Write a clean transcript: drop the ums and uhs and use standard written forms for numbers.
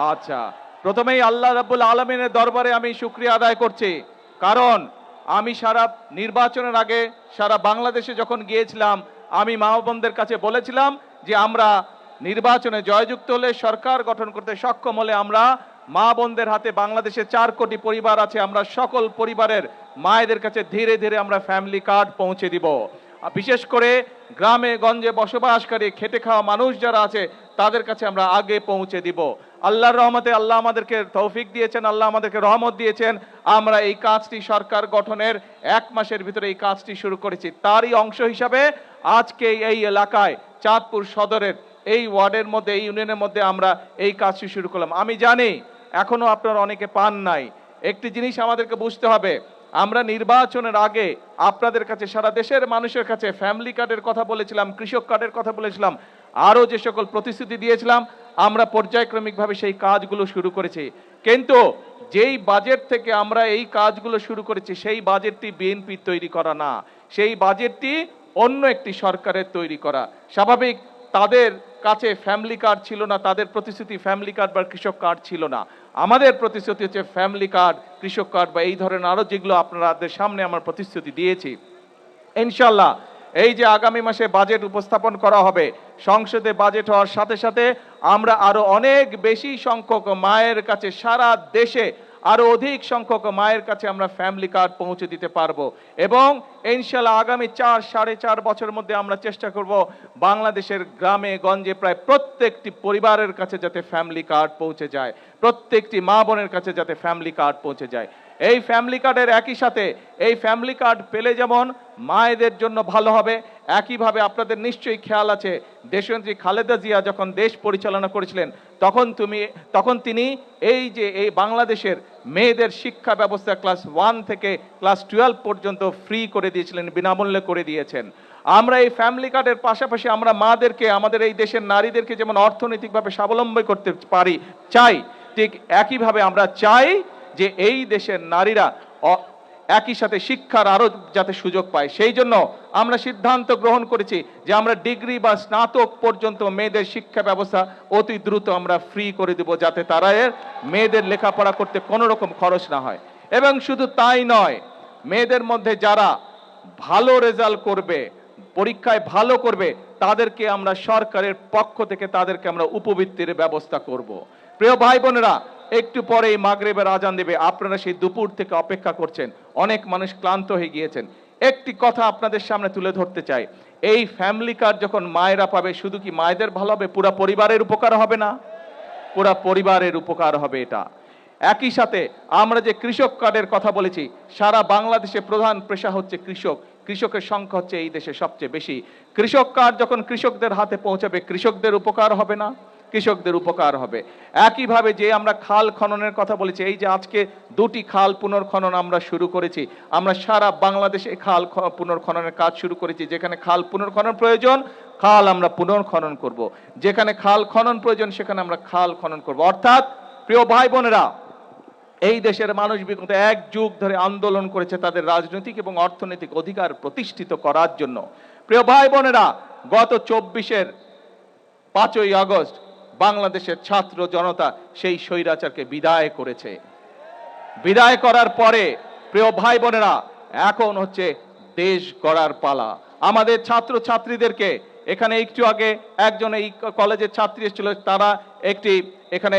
আচ্ছা, প্রথমেই আল্লাহ রাব্বুল আলামিনের দরবারে আমি শুকরিয়া আদায় করছি, কারণ আমি সারা নির্বাচনের আগে সারা বাংলাদেশে যখন গিয়েছিলাম, আমি মা বোনদের কাছে বলেছিলাম যে আমরা নির্বাচনে জয়যুক্ত হলে, সরকার গঠন করতে সক্ষম হলে আমরা মা বোনদের হাতে, বাংলাদেশে 4 কোটি পরিবার আছে, আমরা সকল পরিবারের মায়েদের কাছে ধীরে ধীরে আমরা ফ্যামিলি কার্ড পৌঁছে দিব। বিশেষ করে গ্রামে গঞ্জে বসবাসকারী খেটে খাওয়া মানুষ যারা আছে তাদের কাছে আমরা আগে পৌঁছে দিব। আল্লাহর রহমতে আল্লাহ আমাদেরকে তৌফিক দিয়েছেন, আল্লাহ আমাদেরকে রহমত দিয়েছেন, আমরা এই কাজটি সরকার গঠনের 1 মাসের ভিতরে এই কাজটি শুরু করেছি। তারই অংশ হিসাবে আজকে এই এলাকায় চাঁদপুর সদরের এই ওয়ার্ডের মধ্যে, এই ইউনিয়নের মধ্যে আমরা এই কাজটি শুরু করলাম। আমি জানি এখনো আপনারা অনেকে পান নাই। একটি জিনিস আমাদেরকে বুঝতে হবে, আমরা নির্বাচনের আগে আপনাদের কাছে, সারা দেশের মানুষের কাছে ফ্যামিলি কার্ডের কথা বলেছিলাম, কৃষক কার্ডের কথা বলেছিলাম, আরো যে সকল প্রতিশ্রুতি দিয়েছিলাম, আমরা পর্যায়ক্রমিকভাবে সেই কাজগুলো শুরু করেছি। কিন্তু যেই বাজেট থেকে আমরা এই কাজগুলো শুরু করেছি, সেই বাজেটটি বিএনপি তৈরি করা না, সেই বাজেটটি অন্য একটি সরকারের তৈরি করা। স্বাভাবিক, তাদের কাছে ফ্যামিলি কার্ড ছিল না, তাদের প্রতিশ্রুতি ফ্যামিলি কার্ড বা কৃষক কার্ড ছিল না। আমাদের প্রতিশ্রুতি হচ্ছে ফ্যামিলি কার্ড, কৃষক কার্ড বা এই ধরনের আরো যেগুলো আপনাদের সামনে আমার প্রতিশ্রুতি দিয়েছি। ইনশাআল্লাহ এই যে আগামী মাসে বাজেট উপস্থাপন করা হবে, সংসদে বাজেট হওয়ার সাথে সাথে আমরা আরো অনেক বেশি সংখ্যক মায়ের কাছে, সারা দেশে আরো অধিক সংখ্যক মায়ের কাছে আমরা ফ্যামিলি কার্ড পৌঁছে দিতে পারবো। এবং ইনশাআল্লাহ আগামী 4-4.5 বছরের মধ্যে আমরা চেষ্টা করব বাংলাদেশের গ্রামে গঞ্জে প্রায় প্রত্যেকটি পরিবারের কাছে যাতে ফ্যামিলি কার্ড পৌঁছে যায়, প্রত্যেকটি মা বোনের কাছে যাতে ফ্যামিলি কার্ড পৌঁছে যায়। এই ফ্যামিলি কার্ডের একই সাথে, এই ফ্যামিলি কার্ড পেলে যেমন মায়েদের জন্য ভালো হবে, একইভাবে আপনাদের নিশ্চয়ই খেয়াল আছে দেশনেত্রী খালেদা জিয়া যখন দেশ পরিচালনা করেছিলেন, তখন তিনি এই যে এই বাংলাদেশের মেয়েদের শিক্ষা ব্যবস্থা ক্লাস 1 থেকে ক্লাস 12 পর্যন্ত ফ্রি করে দিয়েছিলেন, বিনামূল্যে করে দিয়েছেন। আমরা এই ফ্যামিলি কার্ডের পাশাপাশি আমরা মাদেরকে, আমাদের এই দেশের নারীদেরকে যেমন অর্থনৈতিকভাবে স্বাবলম্বী করতে পারি চাই, ঠিক একইভাবে আমরা চাই যে এই দেশের নারীরা একই সাথে শিক্ষার আরো যাতে সুযোগ পায়। সেই জন্য আমরা সিদ্ধান্ত গ্রহণ করেছি যে আমরা ডিগ্রি বা স্নাতক পর্যন্ত মেয়েদের শিক্ষা ব্যবস্থা অতি দ্রুত আমরা ফ্রি করে দেব, যাতে তারা মেয়েদের লেখাপড়া করতে কোনো রকম খরচ না হয়। এবং শুধু তাই নয়, মেয়েদের মধ্যে যারা ভালো রেজাল্ট করবে, পরীক্ষায় ভালো করবে, তাদেরকে আমরা সরকারের পক্ষ থেকে তাদেরকে আমরা উপবৃত্তির ব্যবস্থা করব। প্রিয় ভাই বোনেরা, একটু পরেই মাগরিবের আজান দেবে, আপনারা সেই দুপুর থেকে অপেক্ষা করছেন, অনেক মানুষ ক্লান্ত হয়ে গিয়েছেন। একটি কথা আপনাদের সামনে তুলে ধরতে চাই, এই ফ্যামিলি কার্ড যখন মায়েরা পাবে, শুধু কি মায়েদের ভালো হবে, পুরা পরিবারের উপকার হবে না? পুরা পরিবারের উপকার হবে এটা। একই সাথে আমরা যে কৃষক কার্ডের কথা বলেছি, সারা বাংলাদেশে প্রধান পেশা হচ্ছে কৃষক, কৃষকের সংখ্যা হচ্ছে এই দেশে সবচেয়ে বেশি। কৃষক কার্ড যখন কৃষকদের হাতে পৌঁছাবে, কৃষকদের উপকার হবে না? কৃষকদের উপকার হবে। একইভাবে যে আমরা খাল খননের কথা বলেছি, এই যে আজকে 2টি খাল পুনর্খনন আমরা শুরু করেছি, আমরা সারা বাংলাদেশে খাল পুনর্খননের কাজ শুরু করেছি। যেখানে খাল পুনর্খনন প্রয়োজন, খাল আমরা পুনর্খনন করব, যেখানে খাল খনন প্রয়োজন সেখানে আমরা খাল খনন করব। অর্থাৎ প্রিয় ভাই বোনেরা, এই দেশের মানুষ বিগত 1 যুগ ধরে আন্দোলন করেছে তাদের রাজনৈতিক এবং অর্থনৈতিক অধিকার প্রতিষ্ঠিত করার জন্য। প্রিয় ভাই বোনেরা, গত 24-এর 5ই আগস্ট বাংলাদেশের ছাত্র জনতা সেই স্বৈরাচারকে বিদায় করেছে। বিদায় করার পরে প্রিয় ভাই বোনেরা, এখন হচ্ছে দেশ গড়ার পালা। আমাদের ছাত্র ছাত্রীদেরকে, এখানে একটু আগে একজন এই কলেজের ছাত্রী এসেছিল, তারা একটি এখানে